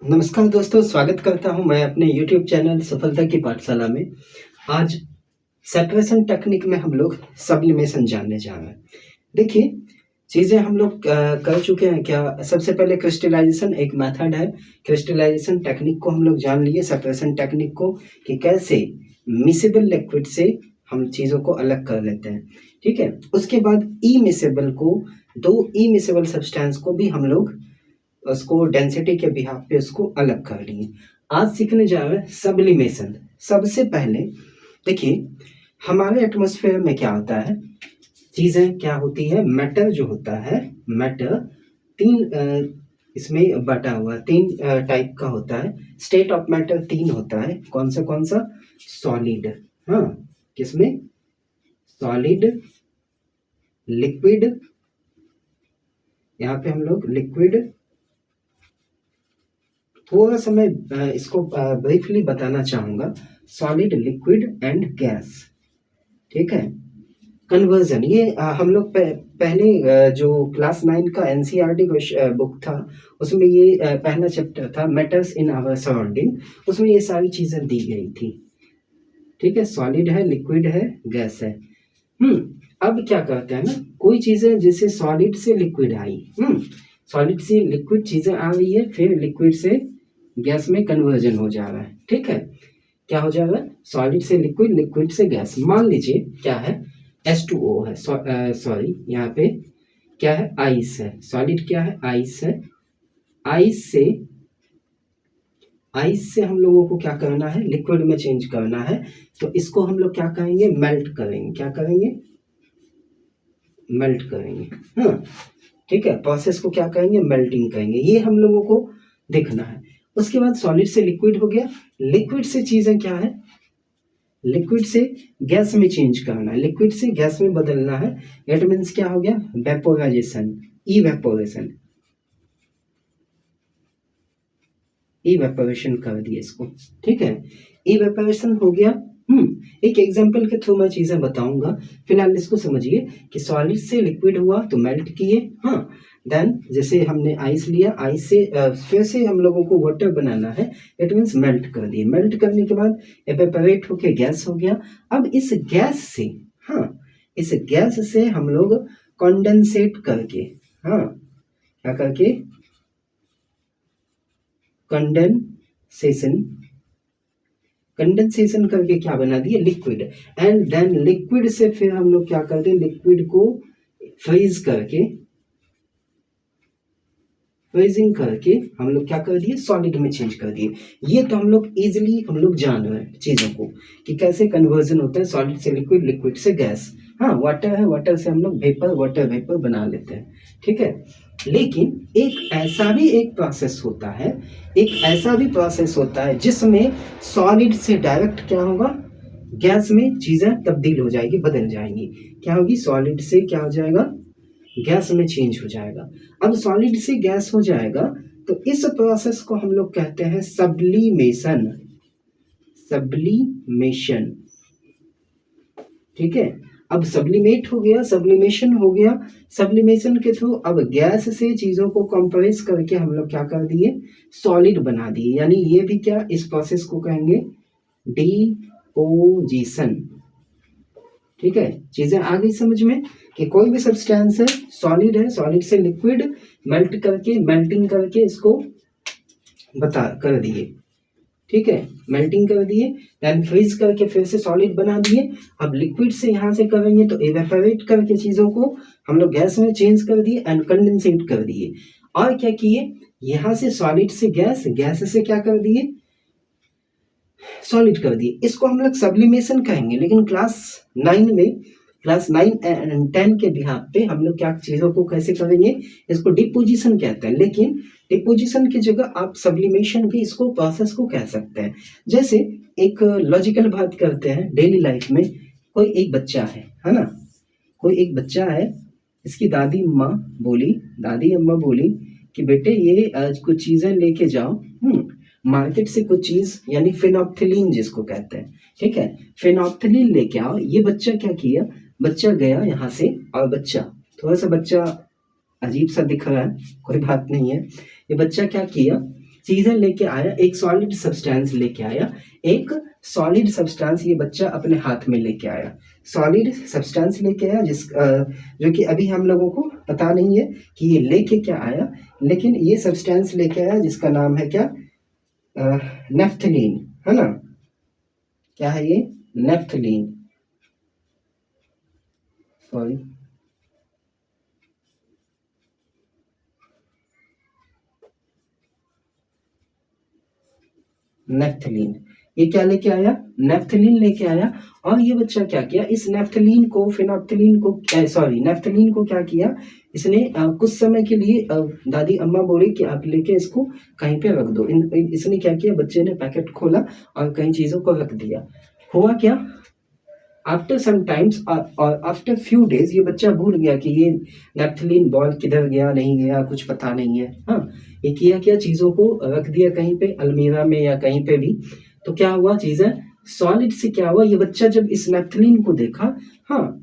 नमस्कार दोस्तों, स्वागत करता हूँ मैं अपने यूट्यूब चैनल सफलता की पाठशाला में। आज सेपरेशन टेक्निक में हम लोग सब्लिमेशन जानने जा रहे हैं। देखिए, चीज़ें हम लोग कर चुके हैं क्या? सबसे पहले क्रिस्टलाइज़ेशन एक मेथड है। क्रिस्टलाइज़ेशन टेक्निक को हम लोग जान लिए, सेपरेशन टेक्निक को कि कैसे मिसेबल लिक्विड से हम चीज़ों को अलग कर लेते हैं, ठीक है? उसके बाद इमिसेबल को 2 इमिसेबल सब्सटेंस को भी हम लोग उसको डेंसिटी के बिहाफ पे उसको अलग कर लिए। आज सीखने जा रहे हैं सब्लिमेशन। सबसे पहले देखिए, हमारे एटमॉस्फेयर में क्या होता है, चीज़ें क्या होती है, मैटर जो होता है, मैटर 3 इसमें बटा हुआ 3 टाइप का होता है। स्टेट ऑफ मैटर 3 होता है। कौन सा? सॉलिड, हाँ, किसमें? सॉलिड, लिक्विड, यहाँ पे हम लोग लिक्विड, थोड़ा सा मैं इसको ब्रीफली बताना चाहूँगा। सॉलिड, लिक्विड एंड गैस, ठीक है? कन्वर्जन, ये हम लोग पहले जो क्लास 9 का एनसीईआरटी बुक था, उसमें ये पहला चैप्टर था मैटर्स इन आवर सराउंडिंग, उसमें ये सारी चीज़ें दी गई थी, ठीक है? सॉलिड है, लिक्विड है, गैस है। अब क्या करते हैं ना, कोई चीज़ें जैसे सॉलिड से लिक्विड आई, सॉलिड से लिक्विड चीज़ें आ रही है, फिर लिक्विड से गैस में कन्वर्जन हो जा रहा है, ठीक है? क्या हो जा रहा है? सॉलिड से लिक्विड, लिक्विड से गैस। मान लीजिए क्या है, H2O है, सॉरी यहाँ पे क्या है, आइस है। सॉलिड क्या है, आइस है। आइस से हम लोगों को क्या करना है, लिक्विड में चेंज करना है। तो इसको हम लोग क्या करेंगे, मेल्ट करेंगे। क्या करेंगे? मेल्ट करेंगे, हाँ, ठीक है? प्रोसेस को क्या कहेंगे, मेल्टिंग कहेंगे। ये हम लोगों को देखना है। उसके बाद सॉलिड से लिक्विड हो गया, लिक्विड से चीज़ें क्या है, लिक्विड से गैस में चेंज करना है, लिक्विड से गैस में बदलना है। इट मीन्स क्या हो गया, वेपोराइजेशन, इवेपोरेशन, इवेपोरेशन कर दिए इसको, ठीक है? इवेपोरेशन हो गया। एक एग्जांपल के थ्रू मैं चीज़ें बताऊंगा, फिलहाल इसको समझिए कि सॉलिड से लिक्विड हुआ तो मेल्ट किए, हाँ, देन जैसे हमने आइस लिया, आइस से फिर से हम लोगों को वाटर बनाना है, इट मीन्स मेल्ट कर दिए। मेल्ट करने के बाद एवेपोरेट होके गैस हो गया। अब इस गैस से, हाँ, इस गैस से हम लोग कंडेंसेट करके, हाँ, क्या करके, कंडेंसेशन, कंडेंसेशन करके क्या बना दिए, लिक्विड। एंड देन लिक्विड से फिर हम लोग क्या करते हैं, लिक्विड को फ्रीज करके, फ्रीजिंग करके हम लोग क्या कर दिए, सॉलिड में चेंज कर दिए। ये तो हम लोग इजीली हम लोग जान रहे हैं चीज़ों को कि कैसे कन्वर्जन होता है सॉलिड से लिक्विड, लिक्विड से गैस। हाँ, वाटर है, वाटर से हम लोग वेपर, वाटर वेपर बना लेते हैं, ठीक है? लेकिन एक ऐसा भी एक प्रोसेस होता है, एक ऐसा भी प्रोसेस होता है जिसमें सॉलिड से डायरेक्ट क्या होगा, गैस में चीज़ें तब्दील हो जाएगी, बदल जाएंगी। क्या होगी, सॉलिड से क्या हो जाएगा, गैस में चेंज हो जाएगा। अब सॉलिड से गैस हो जाएगा तो इस प्रोसेस को हम लोग कहते हैं सब्लिमेशन, सब्लिमेशन, ठीक है? अब सब्लिमेट हो गया, सब्लिमेशन हो गया। सब्लिमेशन के थ्रू अब गैस से चीज़ों को कंप्रेस करके हम लोग क्या कर दिए, सॉलिड बना दिए। यानी ये भी क्या, इस प्रोसेस को कहेंगे डिपोजिशन, ठीक है? चीज़ें आ गई समझ में कि कोई भी सब्सटेंस है, सॉलिड से लिक्विड, मेल्ट करके, मेल्टिंग करके इसको बता कर दिए, ठीक है? मेल्टिंग कर दिए, देन फ्रीज करके फिर से सॉलिड बना दिए। अब लिक्विड से यहाँ से करेंगे तो इवेपोरेट करके चीज़ों को हम लोग गैस में चेंज कर दिए एंड कंडेंसेट कर दिए। और क्या किए, यहाँ से सॉलिड से गैस, गैस से क्या कर दिए, सॉलिड कर दिए। इसको हम लोग सब्लिमेशन कहेंगे। लेकिन क्लास 9 में, क्लास 9 एंड 10 के बिहाफ पे हम लोग क्या चीज़ों को कैसे करेंगे, इसको डिपोजिशन कहते हैं। लेकिन डिपोजिशन की जगह आप सब्लिमेशन भी इसको प्रोसेस को कह सकते हैं। जैसे एक लॉजिकल बात करते हैं, डेली लाइफ में कोई एक बच्चा है ना, कोई एक बच्चा है, इसकी दादी अम्मा बोली कि बेटे ये आज कुछ चीज़ें लेके जाओ, मार्केट से कुछ चीज़, यानी फिनोप्थिलीन जिसको कहते हैं, ठीक है? फिनोप्थिलीन लेके आओ। ये बच्चा क्या किया, बच्चा गया यहाँ से, और थोड़ा सा बच्चा अजीब सा दिख रहा है, कोई बात नहीं है। ये बच्चा क्या किया, चीजें लेके आया, एक सॉलिड सब्सटेंस लेके आया, एक सॉलिड सब्सटेंस ये बच्चा अपने हाथ में लेके आया, सॉलिड सब्सटेंस लेके आया जो कि अभी हम लोगों को पता नहीं है कि ये लेके क्या आया, लेकिन ये सब्सटेंस लेके आया जिसका नाम है क्या, नेफ्थलीन, है ना। क्या है ये, नेफ्थलीन, सॉरी नेफ्थलीन, ये क्या लेके आया, नेफ्थलीन लेके आया। और ये बच्चा क्या किया, इस नेफ्थलीन को फिनोप्थलीन को सॉरी नेफ्थलीन को क्या किया इसने, कुछ समय के लिए दादी अम्मा बोली कि आप लेके इसको कहीं पे रख दो। इसने क्या किया, बच्चे ने पैकेट खोला और कई चीजों को रख दिया। हुआ क्या, आफ्टर सम टाइम्स और आफ्टर फ्यू डेज ये बच्चा भूल गया कि ये नेफ्थलीन बॉल किधर गया, नहीं गया, कुछ पता नहीं है। हाँ, ये किया क्या, चीजों को रख दिया कहीं पे अलमीरा में या कहीं पे भी। तो क्या हुआ, चीजें सॉलिड से क्या हुआ, ये बच्चा जब इस नेफ्थलीन को देखा, हाँ,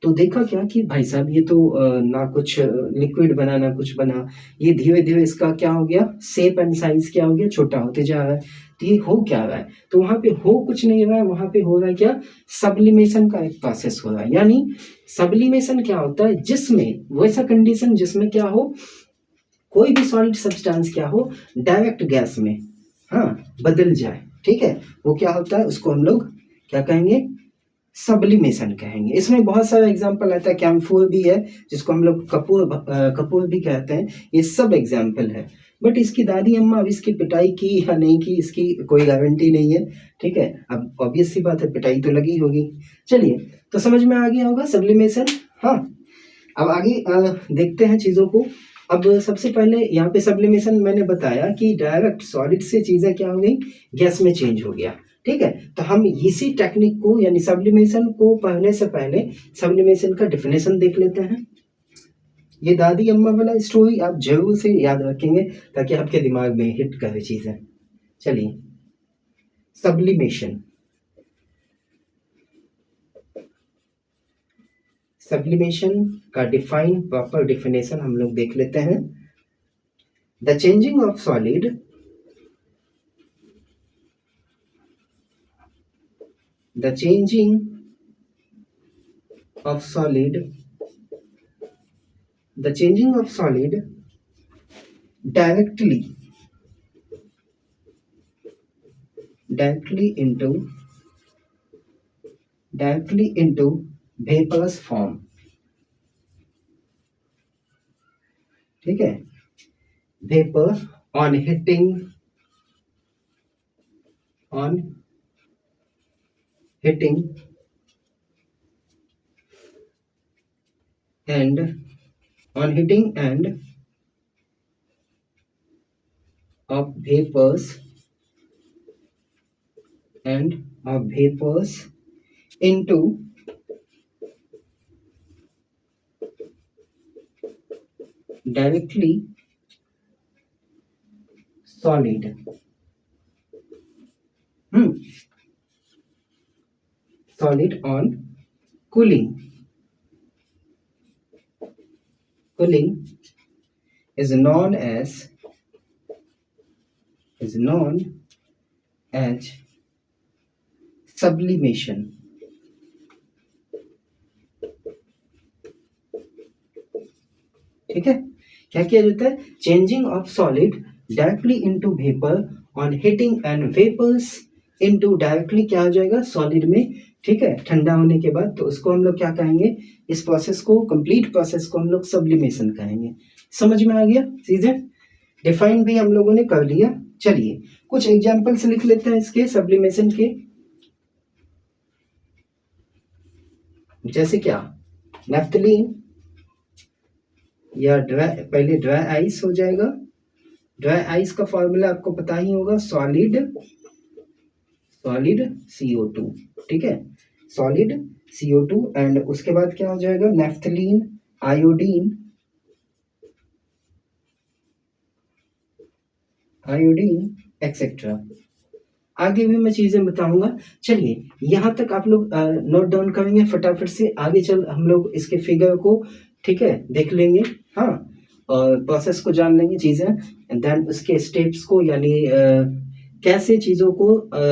तो देखा क्या कि भाई साहब ये तो ना कुछ लिक्विड बना ना कुछ बना, ये धीरे धीरे इसका क्या हो गया, शेप एंड साइज क्या हो गया, छोटा होते जा रहा है। तो ये हो क्या रहा है, तो वहां पे हो कुछ नहीं रहा है, वहां पे हो रहा है क्या, सब्लिमेशन का एक प्रोसेस हो रहा है। यानी सब्लिमेशन क्या होता है, जिसमें वैसा कंडीशन जिसमें क्या हो, कोई भी सॉलिड सब्सटेंस क्या हो, डायरेक्ट गैस में हाँ बदल जाए। ठीक है, वो क्या होता है, उसको हम लोग क्या कहेंगे, सब्लिमेशन कहेंगे। इसमें बहुत सारा एग्जाम्पल आता है, कैम्फोर भी है जिसको हम लोग कपूर भी कहते हैं, ये सब एग्जाम्पल है। बट इसकी दादी अम्मा अब इसकी पिटाई की या नहीं की, इसकी कोई गारंटी नहीं है। ठीक है, अब ऑब्वियस सी बात है, पिटाई तो लगी होगी। चलिए, तो समझ में आ गया होगा सब्लिमेशन। हाँ, अब आगे देखते हैं चीज़ों को। अब सबसे पहले यहाँ पे सब्लिमेशन मैंने बताया कि डायरेक्ट सॉलिड से चीज़ें क्या हो गई, गैस में चेंज हो गया। ठीक है, तो हम इसी टेक्निक को यानी सब्लिमेशन को पढ़ने से पहले सब्लिमेशन का डेफिनेशन देख लेते हैं। ये दादी अम्मा वाला स्टोरी आप जरूर से याद रखेंगे ताकि आपके दिमाग में हिट करे चीजें। चलिए, सब्लिमेशन, सब्लिमेशन का डिफाइन प्रॉपर डिफिनेशन हम लोग देख लेते हैं। The changing of solid, the changing of solid, the changing of solid directly into vaporous form। ठीक है, vapor on hitting and of vapors into directly solid। solid on cooling is known as sublimation। ठीक है, क्या किया जाता है, changing of solid directly into vapour on heating and vapours into directly क्या हो जाएगा, सॉलिड में। ठीक है, ठंडा होने के बाद, तो उसको हम लोग क्या कहेंगे, इस प्रोसेस को, कंप्लीट प्रोसेस को हम लोग सब्लिमेशन कहेंगे। समझ में आ गया चीजें, डिफाइन भी हम लोगों ने कर लिया। चलिए, कुछ एग्जांपल्स लिख लेते हैं इसके सब्लिमेशन के। जैसे क्या, नेफ्थलीन या पहले ड्राई आइस हो जाएगा। ड्राई आइस का फॉर्मूला आपको पता ही होगा, सॉलिड CO2। ठीक है, सॉलिड CO2 एंड उसके बाद क्या हो जाएगा, नेफ्थलीन, आयोडीन एक्सेट्रा। आगे भी मैं चीजें बताऊंगा। चलिए, यहाँ तक आप लोग नोट डाउन करेंगे फटाफट से, आगे चल हम लोग इसके फिगर को, ठीक है, देख लेंगे। हाँ, और प्रोसेस को जान लेंगे, चीजें देन उसके स्टेप्स को यानी कैसे चीज़ों को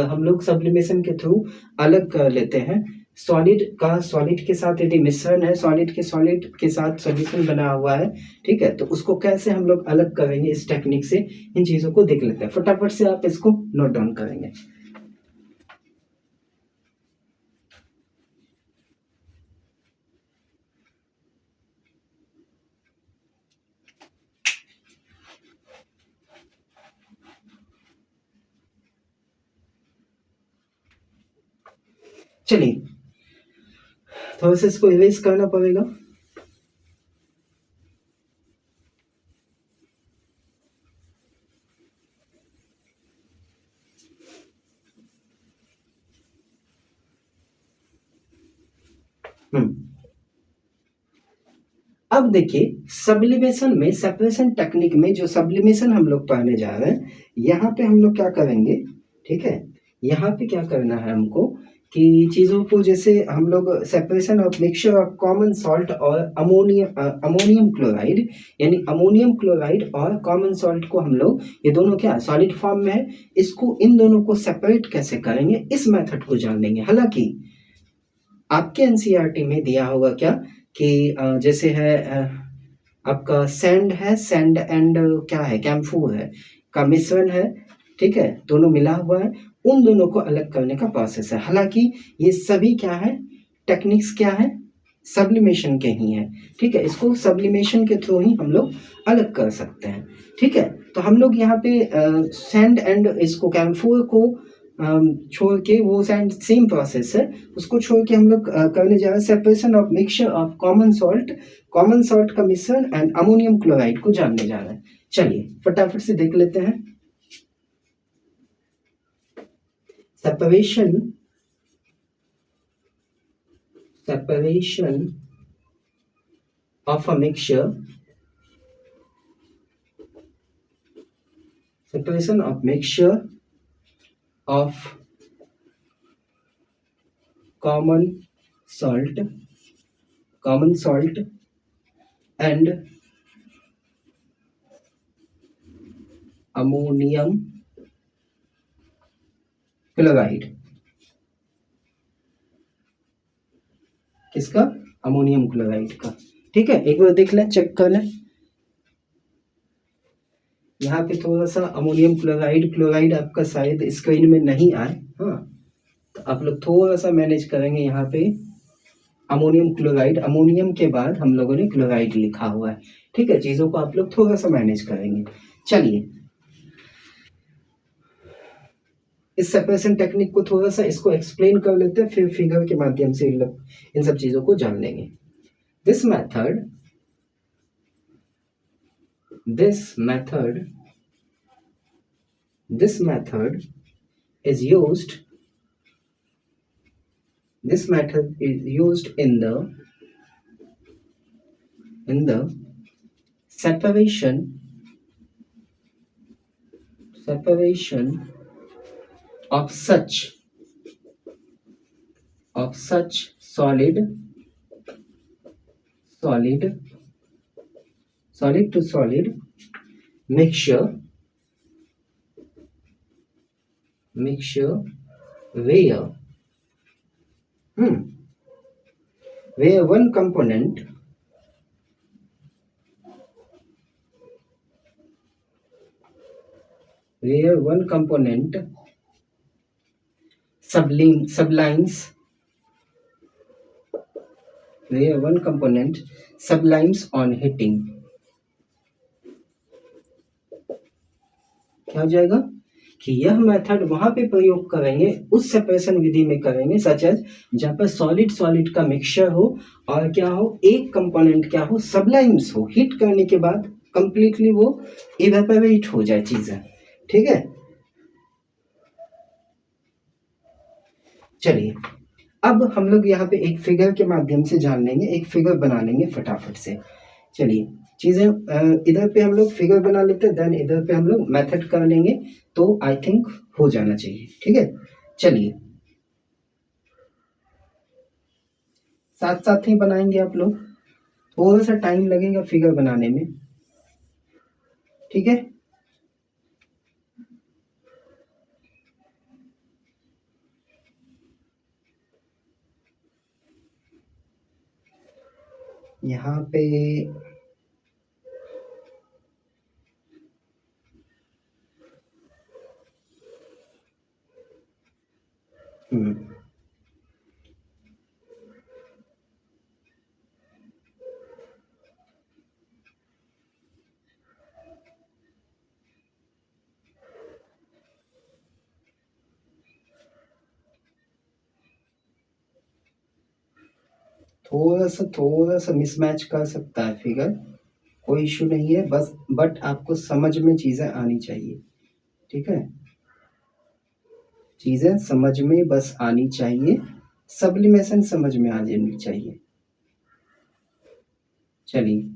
हम लोग सब्लिमेशन के थ्रू अलग कर लेते हैं। सॉलिड का सॉलिड के साथ यदि मिश्रण है, सॉलिड के साथ सॉल्यूशन बना हुआ है, ठीक है? तो उसको कैसे हम लोग अलग करेंगे इस टेक्निक से, इन चीज़ों को देख लेते हैं। फटाफट से आप इसको नोट डाउन करेंगे। चलिए, थोड़ा सा इसको इरेज़ करना पड़ेगा। हुँ। अब देखिए सब्लिमेशन में सेपरेशन टेक्निक में जो सब्लिमेशन हम लोग पढ़ने जा रहे हैं, यहाँ पे हम लोग क्या करेंगे, ठीक है? यहाँ पे क्या करना है हमको कि चीज़ों को जैसे हम लोग separation of mixture of common salt और अमोनियम क्लोराइड यानी अमोनियम क्लोराइड और कॉमन सॉल्ट को हम लोग ये दोनों क्या सॉलिड फॉर्म में है, इसको इन दोनों को सेपरेट कैसे करेंगे इस मेथड को जान लेंगे। हालाँकि आपके एनसीईआरटी में दिया होगा क्या कि जैसे है आपका सैंड है, सैंड एंड क्या है कैम्फोर है का मिश्रण है, ठीक है? दोनों मिला हुआ है, उन दोनों को अलग करने का प्रोसेस है। हालाँकि ये सभी क्या है, टेक्निक्स क्या है, सब्लिमेशन के ही हैं, ठीक है? इसको सब्लिमेशन के थ्रू ही हम लोग अलग कर सकते हैं, ठीक है? तो हम लोग यहाँ पे सैंड एंड इसको कैम्फोर को छोड़ के वो सैंड सेम प्रोसेस है, उसको छोड़ के हम लोग करने जा रहे हैं separation of mixture of common salt का मिश्रण एंड अमोनियम क्लोराइड को जानने जा रहे हैं। चलिए फटाफट से देख लेते हैं। Separation of a mixture separation of mixture of common salt and ammonium chloride. किसका? अमोनियम क्लोराइड का, ठीक है? एक बार देख लें, चेक कर लें। यहाँ पे थोड़ा सा अमोनियम क्लोराइड आपका शायद स्क्रीन में नहीं आए, हाँ, तो आप लोग थोड़ा सा मैनेज करेंगे। यहाँ पे अमोनियम क्लोराइड, अमोनियम के बाद हम लोगों ने क्लोराइड लिखा हुआ है, ठीक है? चीज़ों को आप लोग थोड़ा सा मैनेज करेंगे। चलिए इस सेपरेशन टेक्निक को थोड़ा सा इसको एक्सप्लेन कर लेते हैं, फिर फिगर के माध्यम से इन सब चीज़ों को जान लेंगे। This method is used in the separation of such solid to solid mixture where one component sublimes on heating। क्या हो जाएगा कि यह मेथड वहां पे प्रयोग करेंगे, उस सेपरेशन विधि में करेंगे सच एज जहां पर सॉलिड का मिक्सचर हो और क्या हो, एक कंपोनेंट क्या हो, सबलाइम्स हो, हीट करने के बाद कंप्लीटली वो इवेपोरेट हो जाए चीजें, ठीक है? चलिए अब हम लोग यहाँ पे एक फिगर के माध्यम से जान लेंगे, एक फिगर बना लेंगे फटाफट से। चलिए चीज़ें इधर पे हम लोग फिगर बना लेते हैं, देन इधर पे हम लोग मेथड कर लेंगे, तो आई थिंक हो जाना चाहिए, ठीक है? चलिए साथ साथ ही बनाएंगे आप लोग, थोड़ा सा टाइम लगेगा फिगर बनाने में, ठीक है? यहाँ पे हम्म, थोड़ा सा मिसमैच कर सकता है फिगर, कोई इशू नहीं है, बस बट आपको समझ में चीज़ें आनी चाहिए, ठीक है, चीज़ें समझ में बस आनी चाहिए, सब्लिमेशन समझ में आ जानी चाहिए। चलिए,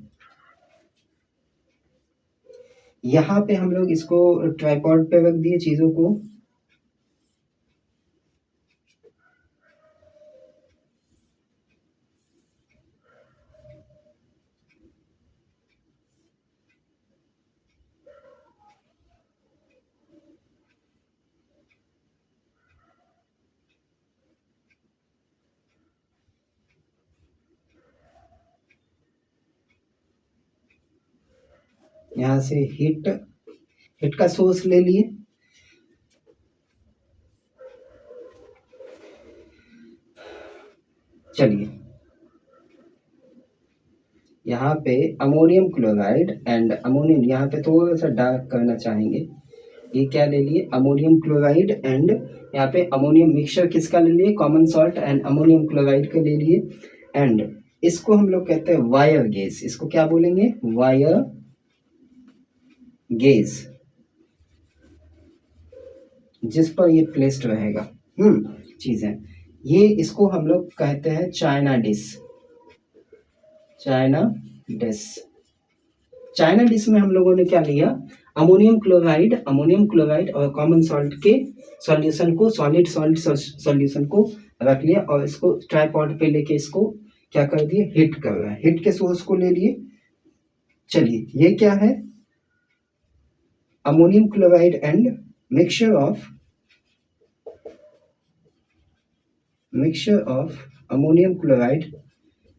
यहाँ पे हम लोग इसको ट्राइपॉड पे रख दिए चीज़ों को, यहाँ से हीट हीट का सोर्स ले लिए, चलिए यहाँ पे अमोनियम क्लोराइड एंड अमोनियम, यहाँ पे थोड़ा सा डार्क करना चाहेंगे, ये क्या ले लिए, अमोनियम क्लोराइड एंड यहाँ पे अमोनियम मिक्सचर किसका ले लिए, common salt and ammonium chloride का ले लिए, एंड इसको हम लोग कहते हैं वायर गेज, इसको क्या बोलेंगे, वायर गेज, जिस पर ये प्लेस्ड रहेगा, चीजें, ये इसको हम लोग कहते हैं China dish, China dish, China dish में हम लोगों ने क्या लिया, अमोनियम क्लोराइड और कॉमन सॉल्ट के सॉल्यूशन को, सॉलिड सॉल्ट सॉल्यूशन को रख लिया और इसको ट्राइपॉड पे लेके इसको क्या कर दिए, हीट कर रहा है, हीट के सोर्स को ले लिए। चलिए, ये क्या है, ammonium chloride and mixture of ammonium chloride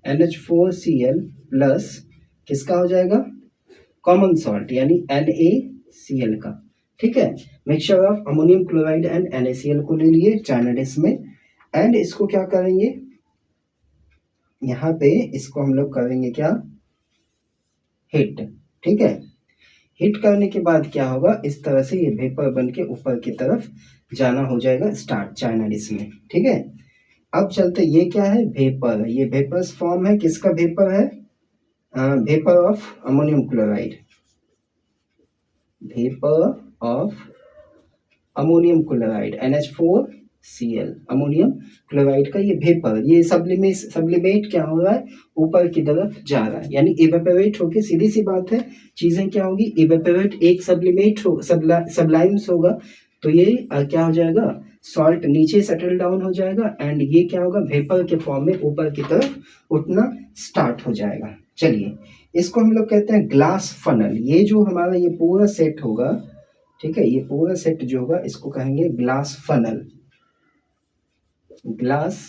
NH4Cl plus किसका हो जाएगा, कॉमन सॉल्ट यानी NaCl का, ठीक है, mixture of ammonium chloride and NaCl को ले लिए चाइना डिश में, एंड इसको क्या करेंगे, यहाँ पे इसको हम लोग करेंगे क्या, हिट, ठीक है, हिट करने के बाद क्या होगा, इस तरह से ये वेपर बन के ऊपर की तरफ जाना हो जाएगा स्टार्ट चाइना डिश में, ठीक है। अब चलते, ये क्या है, वेपर, ये वेपर्स फॉर्म है, किसका वेपर है, vapour of ammonium chloride, vapour of ammonium chloride NH4Cl, ammonium chloride का ये वेपर, ये सब्लिमेट क्या हो रहा है, ऊपर की तरफ जा रहा है, यानी इवेपोरेट होके, सीधी सी बात है, चीजें क्या होगी, इवेपोरेट, एक सब्लिमेट हो, सब्लाइम्स होगा, तो ये क्या हो जाएगा, सॉल्ट नीचे सेटल डाउन हो जाएगा, एंड ये क्या होगा, वेपर के फॉर्म में ऊपर की तरफ उठना स्टार्ट हो जाएगा। चलिए, इसको हम लोग कहते हैं ग्लास फनल, ये जो हमारा ये पूरा सेट होगा, ठीक है, ये पूरा सेट जो होगा इसको कहेंगे ग्लास फनल, ग्लास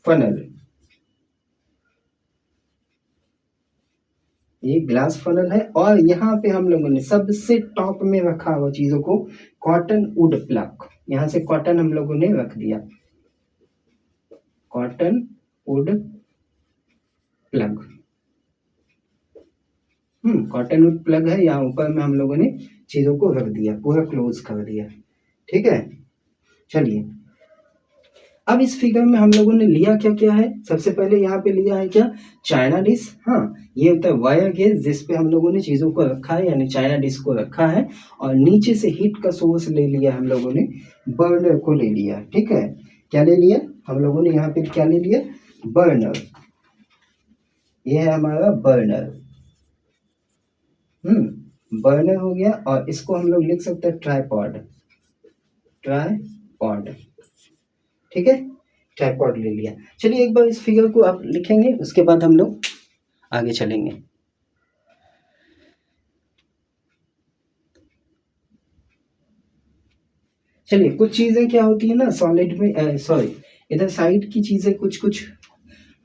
फनल, ये ग्लास फनल है, और यहाँ पे हम लोगों ने सबसे टॉप में रखा हुआ चीजों को, कॉटन वुड प्लग, यहाँ से कॉटन हम लोगों ने रख दिया, cotton would plug, cotton would plug है, यहाँ ऊपर में हम लोगों ने चीजों को रख दिया, पूरा क्लोज कर दिया, ठीक है। चलिए, अब इस फिगर में हम लोगों ने लिया क्या क्या है, सबसे पहले यहाँ पे लिया है क्या, चाइना डिश, हाँ, ये होता है वायर गेज, जिस पे हम लोगों ने चीजों को रखा है, यानी चाइना डिश को रखा है, और नीचे से हीट का सोर्स ले लिया हम लोगों ने, बर्नर को ले लिया, ठीक है, क्या ले लिया हम लोगों ने, यहाँ पे क्या ले लिया, बर्नर, ये है हमारा बर्नर, बर्नर हो गया, और इसको हम लोग लिख सकते हैं ट्राइपॉड, ट्राइपॉड, ठीक है, ट्राइपॉड ले लिया। चलिए, एक बार इस फिगर को आप लिखेंगे, उसके बाद हम लोग आगे चलेंगे। चलिए, कुछ चीजें क्या होती है ना सॉलिड में, सॉरी, इधर साइड की चीजें कुछ कुछ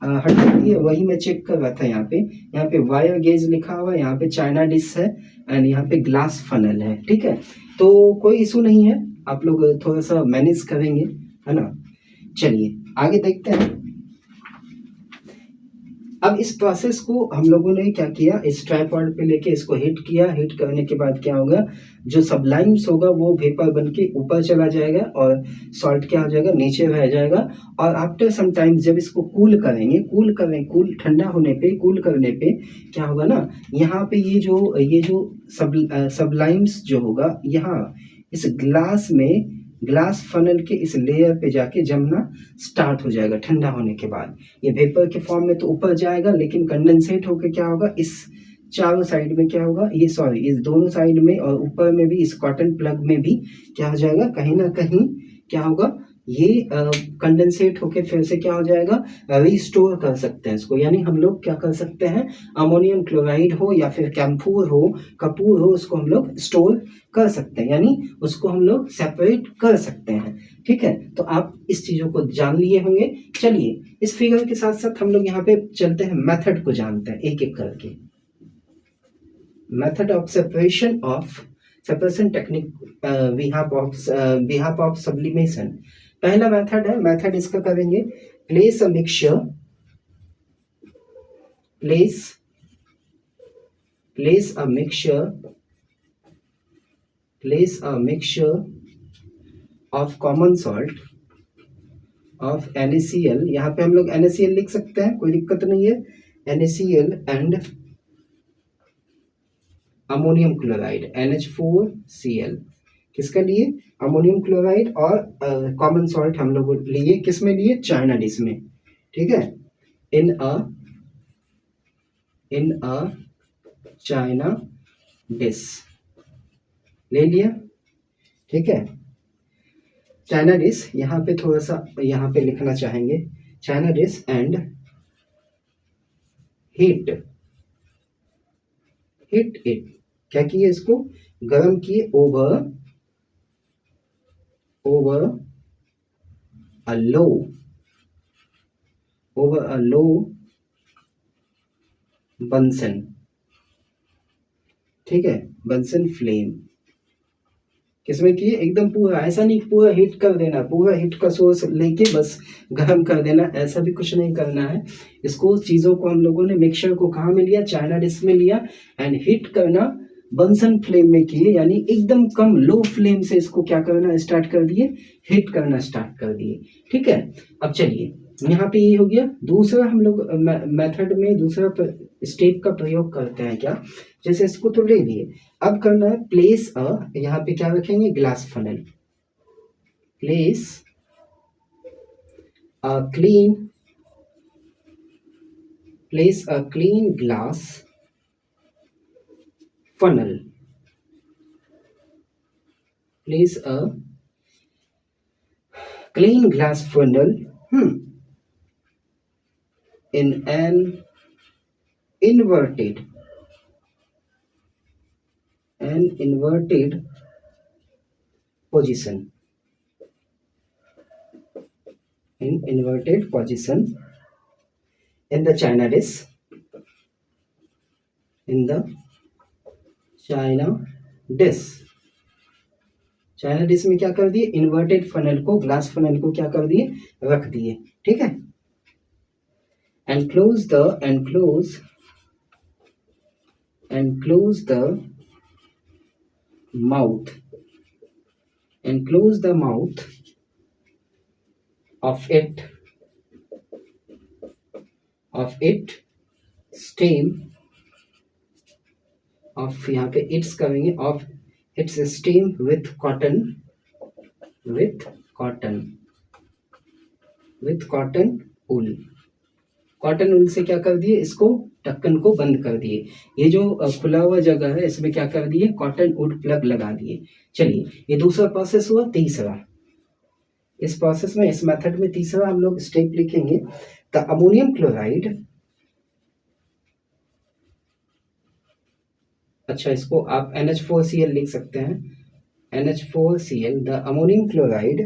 हट जाती है, वही मैं चेक कर रहा था। यहाँ पे वायर गेज लिखा हुआ है, यहाँ पे चाइना डिश है एंड यहाँ पे ग्लास फनल है। ठीक है, तो कोई इशू नहीं है, आप लोग थोड़ा सा मैनेज करेंगे, है ना। चलिए आगे देखते हैं। अब इस प्रोसेस को हम लोगों ने क्या किया, इस ट्राइपॉड पे लेके इसको हिट किया। हिट करने के बाद क्या होगा, जो सबलाइम्स होगा वो वेपर बन के ऊपर चला जाएगा और सॉल्ट क्या हो जाएगा, नीचे रह जाएगा। और आफ्टर सम टाइम जब इसको कूल करेंगे, कूल ठंडा होने पे, कूल करने पे क्या होगा ना, यहाँ पे ये जो सबलाइम्स जो होगा, यहाँ इस ग्लास फनल के इस लेयर पे जाके जमना स्टार्ट हो जाएगा ठंडा होने के बाद। ये वेपर के फॉर्म में तो ऊपर जाएगा, लेकिन कंडेंसेट होकर क्या होगा, इस चारों साइड में क्या होगा, इस दोनों साइड में और ऊपर में भी, इस कॉटन प्लग में भी क्या हो जाएगा, कहीं ना कहीं क्या होगा, ये कंडेंसेट होके फिर से क्या हो जाएगा, रिस्टोर कर सकते हैं इसको। यानी हम लोग क्या कर सकते हैं, अमोनियम क्लोराइड हो या फिर कैम्फोर हो, कपूर हो, उसको हम लोग स्टोर कर सकते हैं, यानी उसको हम लोग सेपरेट कर सकते हैं। ठीक है, तो आप इस चीजों को जान लिए होंगे। चलिए इस फिगर के साथ साथ हम लोग यहाँ पे चलते हैं, मेथड को जानते हैं एक एक करके। Method of separation technique behalf of sublimation. पहला मेथड है, मेथड इसका करेंगे, place a mixture of common salt of NaCl। यहाँ पे हम लोग NaCl लिख सकते हैं, कोई दिक्कत नहीं है, NaCl and ammonium chloride NH4Cl। किसका लिए, अमोनियम क्लोराइड और कॉमन सॉल्ट हम लोग लिए, किस में लिए, चाइना डिश में। ठीक है, इन अ चाइना डिश ले लिया। ठीक है, चाइना डिश यहाँ पे थोड़ा सा यहाँ पे लिखना चाहेंगे, China dish and heat it, क्या किए, इसको गर्म किए, ओवर अ लो बंसन। ठीक है, बंसन फ्लेम किसमें किए, एकदम पूरा, ऐसा नहीं पूरा हिट कर देना, पूरा हिट का सोर्स लेके बस गर्म कर देना, ऐसा भी कुछ नहीं करना है। इसको चीज़ों को हम लोगों ने मिक्सचर को कहाँ में लिया, चाइना डिश में लिया एंड हिट करना बंसन फ्लेम में किए, यानी एकदम कम लो फ्लेम से इसको क्या करना स्टार्ट कर दिए, हिट करना स्टार्ट कर दिए। ठीक है, अब चलिए यहाँ पे ये हो गया। दूसरा हम लोग मेथड में दूसरा स्टेप का प्रयोग करते हैं क्या, जैसे इसको तो ले लिए, अब करना है प्लेस यहाँ पे क्या रखेंगे, glass funnel, place a clean glass funnel, place a clean glass funnel in an inverted position, in the China dish, China dish में क्या कर दिए, इन्वर्टेड फनल को, ग्लास फनल को क्या कर दिए, रख दिए। ठीक है, and close the mouth of it stem of, यहाँ पे इट्स करेंगे, of its stem with cotton wool. Cotton wool से क्या कर दिए, इसको ढक्कन को बंद कर दिए। ये जो खुला हुआ जगह है इसमें क्या कर दिए, कॉटन उड प्लग लगा दिए। चलिए ये दूसरा प्रोसेस हुआ। तीसरा, इस प्रोसेस में, इस मेथड में तीसरा हम लोग स्टेप लिखेंगे, द अमोनियम क्लोराइड, अच्छा इसको आप NH4Cl लिख सकते हैं, NH4Cl, the ammonium chloride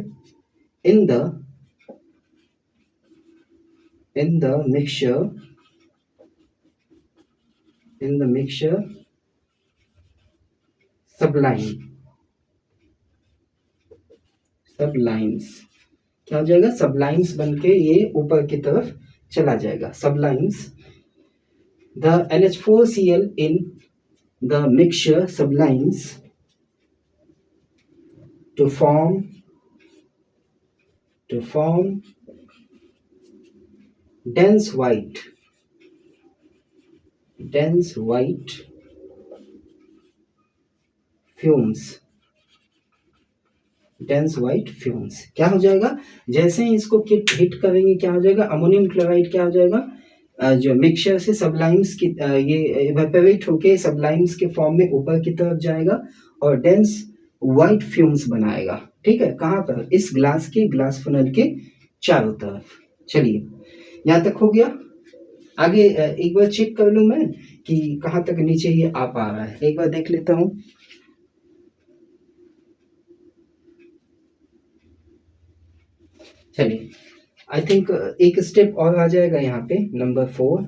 in in the mixture sublimes क्या हो जाएगा, sublimes बन के ये ऊपर की तरफ चला जाएगा, sublimes the NH4Cl in the mixture sublimes to form dense white fumes क्या हो जाएगा, जैसे ही इसको हिट करेंगे क्या हो जाएगा, अमोनियम क्लोराइड क्या हो जाएगा, जो मिक्सचर से सबलाइम्स की ये इवेपोरेट होके सबलाइम्स के फॉर्म में ऊपर की तरफ जाएगा और डेंस व्हाइट फ्यूम्स बनाएगा। ठीक है, कहाँ पर, इस ग्लास फनल के चारों तरफ। चलिए यहाँ तक हो गया। आगे एक बार चेक कर लूं मैं कि कहाँ तक नीचे ये आ पा रहा है, एक बार देख लेता हूँ। चलिए आई थिंक एक स्टेप और आ जाएगा यहाँ पे, नंबर 4।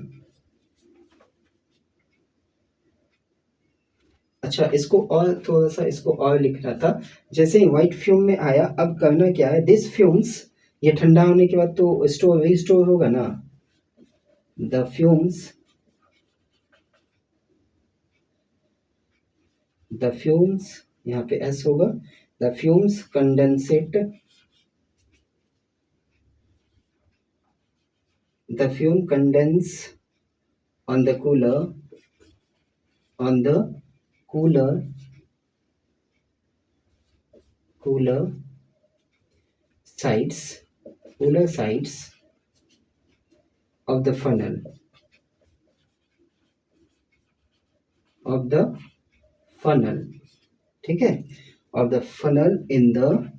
अच्छा, इसको और थोड़ा सा इसको और लिखना था। जैसे ही व्हाइट फ्यूम में आया, अब करना क्या है, दिस फ्यूम्स, ये ठंडा होने के बाद तो रिस्टोर होगा ना, द फ्यूम्स यहाँ पे एस होगा, the fumes condensate, the fume condense on the cooler sides of the funnel ठीक है, of the funnel in the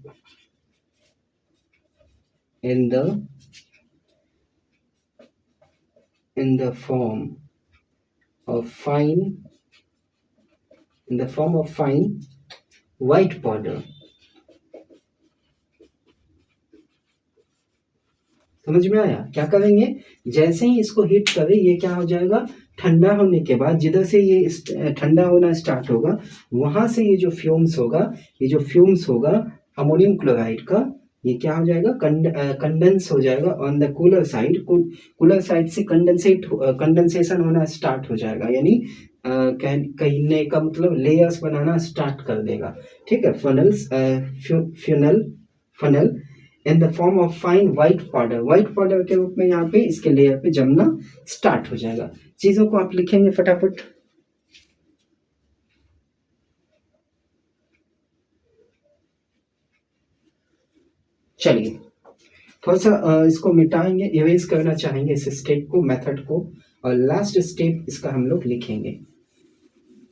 form of fine white powder। समझ में आया, क्या करेंगे, जैसे ही इसको हिट करें ये क्या हो जाएगा, ठंडा होने के बाद जिधर से ये ठंडा होना स्टार्ट होगा वहां से ये जो फ्यूम्स होगा अमोनियम क्लोराइड का, ये क्या हो जाएगा, कंडेंस हो जाएगा ऑन द कूलर साइड से कंडेंसेशन होना स्टार्ट हो जाएगा, यानी कहने का मतलब लेयर्स बनाना स्टार्ट कर देगा। ठीक है, funnel in the form of fine white powder के रूप में यहाँ पे इसके लेयर पे जमना स्टार्ट हो जाएगा। चीजों को आप लिखेंगे फटाफट। चलिए थोड़ा सा इसको मिटाएंगे, इरेज करना चाहेंगे इस स्टेप को, मेथड को, और लास्ट स्टेप इसका हम लोग लिखेंगे।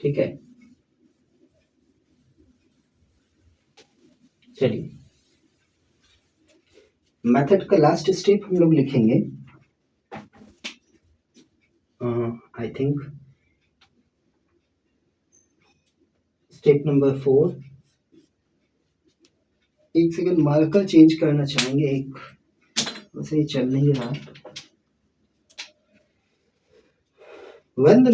ठीक है, चलिए मेथड का लास्ट स्टेप हम लोग लिखेंगे। I think step number 4। एक सेकंड, मार्कर चेंज करना चाहेंगे, एक वैसे ही चल नहीं रहा। when the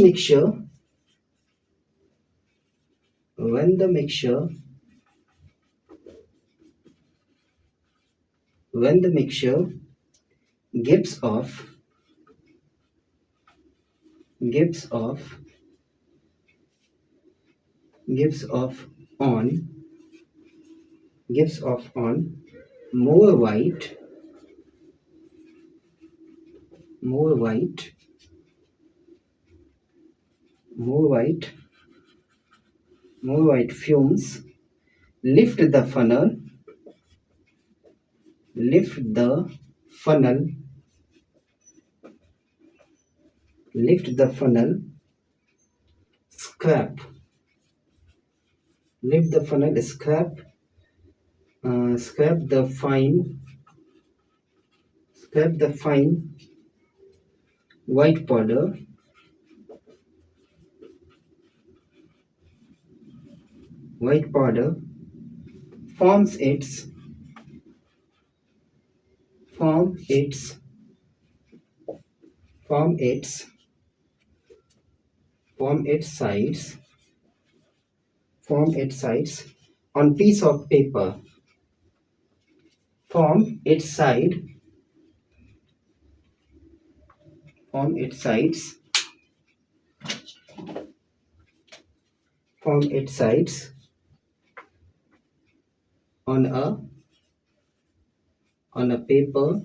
mixture gives off on more white fumes, lift the funnel, scrap the fine white powder forms its from its from its sides from its sides on piece of paper, from its side from its sides from its sides on a paper,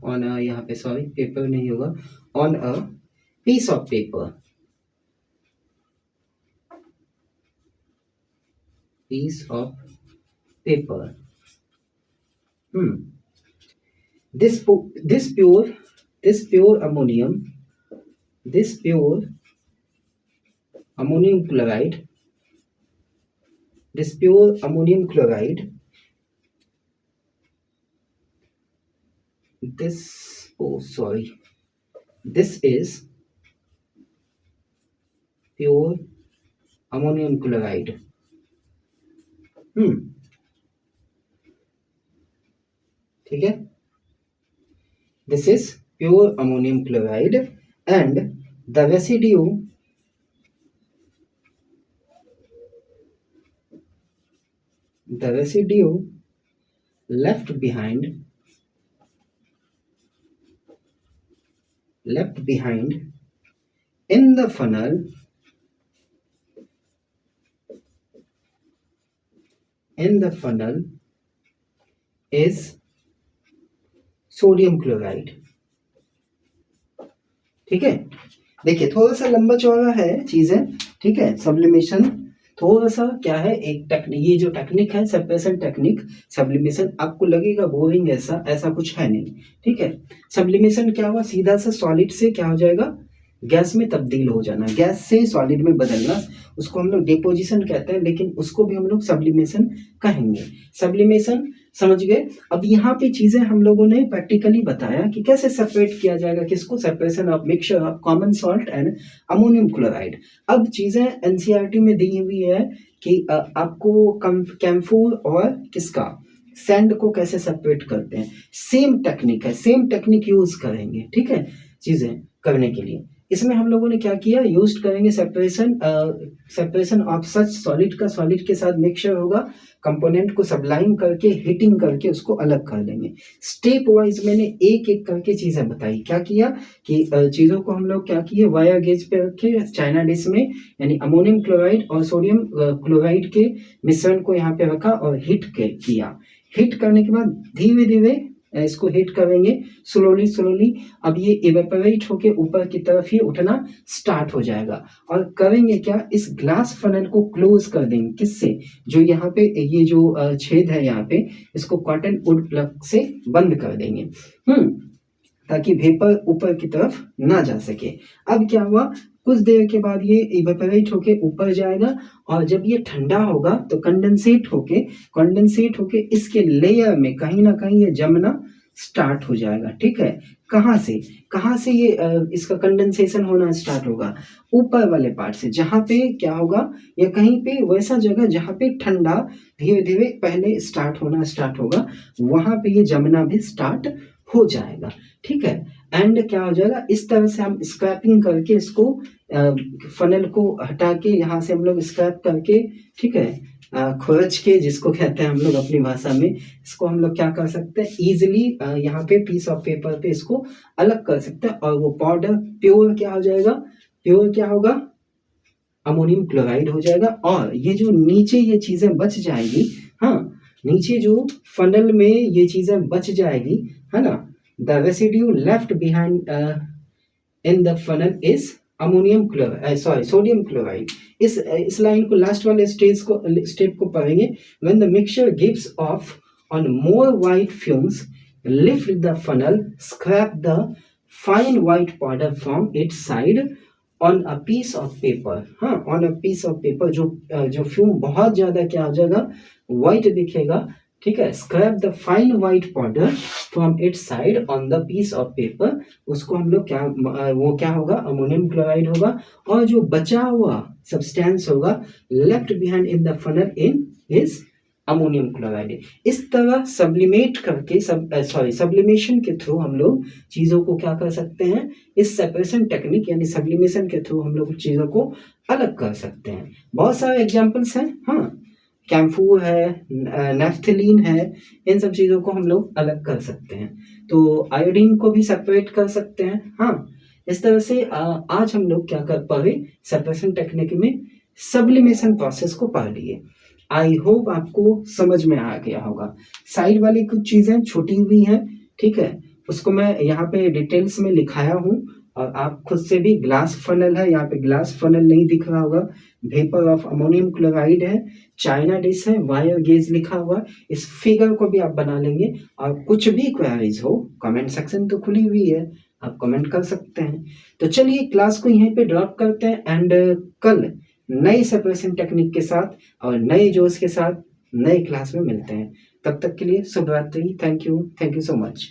on a, यहाँ पे sorry paper नहीं होगा, on a piece of paper, piece of paper. This pure ammonium chloride, this pure ammonium chloride, this is pure ammonium chloride. ठीक है, this is pure ammonium chloride and the residue left behind in the funnel is sodium chloride. ठीक है, देखिए थोड़ा सा लंबा चौड़ा है चीजें. ठीक है, सब्लिमेशन थोड़ा सा क्या है, एक टेक्निक, ये जो टेक्निक है सेपरेशन टेक्निक, सब्लिमेशन, आपको लगेगा बोरिंग, ऐसा कुछ है नहीं. ठीक है, सब्लिमेशन क्या हुआ, सीधा सा सॉलिड से क्या हो जाएगा, गैस में तब्दील हो जाना, गैस से सॉलिड में बदलना, उसको हम लोग डिपोजिशन कहते हैं, लेकिन उसको भी हम लोग सब्लिमेशन कहेंगे. सब्लिमेशन समझ गए. अब यहाँ पे चीजें हम लोगों ने प्रैक्टिकली बताया कि कैसे सेपरेट किया जाएगा, किसको, separation of mixture of common salt and ammonium chloride. अब चीजें एनसीईआरटी में दी हुई है कि आपको कैम्फोर और किसका, सैंड को कैसे सेपरेट करते हैं. सेम टेक्निक है, सेम टेक्निक यूज करेंगे. ठीक है, चीजें करने के लिए इसमें हम लोगों ने क्या किया, यूज करेंगे सेपरेशन ऑफ सच सॉलिड का, सॉलिड के साथ मिक्सचर होगा, कंपोनेंट को सबलाइम करके हीटिंग करके उसको अलग कर लेंगे. स्टेप वाइज मैंने एक एक करके चीजें बताई. क्या किया कि चीजों को हम लोग क्या किए, वायर गेज पे रखे चाइना डिश में, यानी अमोनियम क्लोराइड और सोडियम क्लोराइड के मिश्रण को यहाँ पे रखा और हीट किया. हीट करने के बाद धीरे धीरे इसको हीट करेंगे स्लोली. अब ये इवेपोरेट होके ऊपर की तरफ ही उठना स्टार्ट हो जाएगा. और करेंगे क्या, इस ग्लास फनल को क्लोज कर देंगे. किससे, जो यहाँ पे ये जो छेद है यहाँ पे, इसको कॉटन वुड प्लग से बंद कर देंगे, ताकि वेपर ऊपर की तरफ ना जा सके. अब क्या हुआ, कुछ देर के बाद ये इवेपोरेट होके ऊपर जाएगा, और जब ये ठंडा होगा तो कंडेंसेट होके इसके लेयर में कहीं ना कहीं ये जमना स्टार्ट हो जाएगा. ठीक है, कहाँ से ये इसका कंडेंसेशन होना स्टार्ट होगा, ऊपर वाले पार्ट से, जहाँ पे क्या होगा, या कहीं पे वैसा जगह जहाँ पे ठंडा धीरे धीरे पहले स्टार्ट होगा, वहां पे ये जमना भी स्टार्ट हो जाएगा. ठीक है, एंड क्या हो जाएगा, इस तरह से हम स्क्रैपिंग करके इसको फनल को हटा के, यहाँ से हम लोग स्क्रैप करके, ठीक है, खुरच के, जिसको कहते हैं हम लोग अपनी भाषा में, इसको हम लोग क्या कर सकते हैं, इजिली यहाँ पे पीस ऑफ पेपर पे इसको अलग कर सकते हैं, और वो पाउडर प्योर क्या होगा, अमोनियम क्लोराइड हो जाएगा. और ये जो नीचे ये चीजें बच जाएगी, हाँ, नीचे जो फनल में ये चीजें बच जाएगी, है ना, the residue left behind in the funnel is sodium chloride. इस लाइन को, लास्ट वाले स्टेप को पढ़ेंगे. when the mixture gives off on more white fumes, lift the funnel, scrape the fine white powder from its side on a piece of paper. हाँ, on a piece of paper, जो fume बहुत ज्यादा क्या हो जाएगा, white दिखेगा. ठीक है, scrap the fine white powder from its side on the piece of paper. उसको हम लोग क्या होगा, अमोनियम क्लोराइड होगा, और जो बचा हुआ सब्सटेंस होगा left behind in the funnel in is ammonium chloride. इस तरह सब्लिमेट करके सब्लिमेशन के थ्रू हम लोग चीज़ों को क्या कर सकते हैं, इस सेपरेशन टेक्निक यानी सब्लिमेशन के थ्रू हम लोग चीज़ों को अलग कर सकते हैं। बहुत सारे एग्जाम्पल्स हैं, हाँ, कैम्फोर है, नेफ्थलीन है, इन सब चीज़ों को हम लोग अलग कर सकते हैं। तो आयोडीन को भी सेपरेट कर सकते हैं, हाँ। इस तरह से आज हम लोग क्या कर पा रहे, सेपरेशन टेक्निक में सब्लिमेशन प्रोसेस को पढ़ लिए। आई होप आपको समझ में आ गया होगा। साइड वाली कुछ चीज़ें छूटी हुई हैं, ठीक है, उसको मैं यहाँ पे डिटेल्स में लिखाया हूँ और आप खुद से भी, ग्लास फनल है, यहाँ पे ग्लास फनल नहीं दिख रहा होगा, वेपर ऑफ अमोनियम क्लोराइड है, चाइना डिश है, वायर गेज लिखा हुआ, इस फिगर को भी आप बना लेंगे। और कुछ भी क्वेरीज हो, कमेंट सेक्शन तो खुली हुई है, आप कमेंट कर सकते हैं। तो चलिए क्लास को यहीं पे ड्रॉप करते हैं एंड कल नई सेपरेशन टेक्निक के साथ और नए जोश के साथ नए क्लास में मिलते हैं। तब तक के लिए शुभ रात्रि। Thank you so much.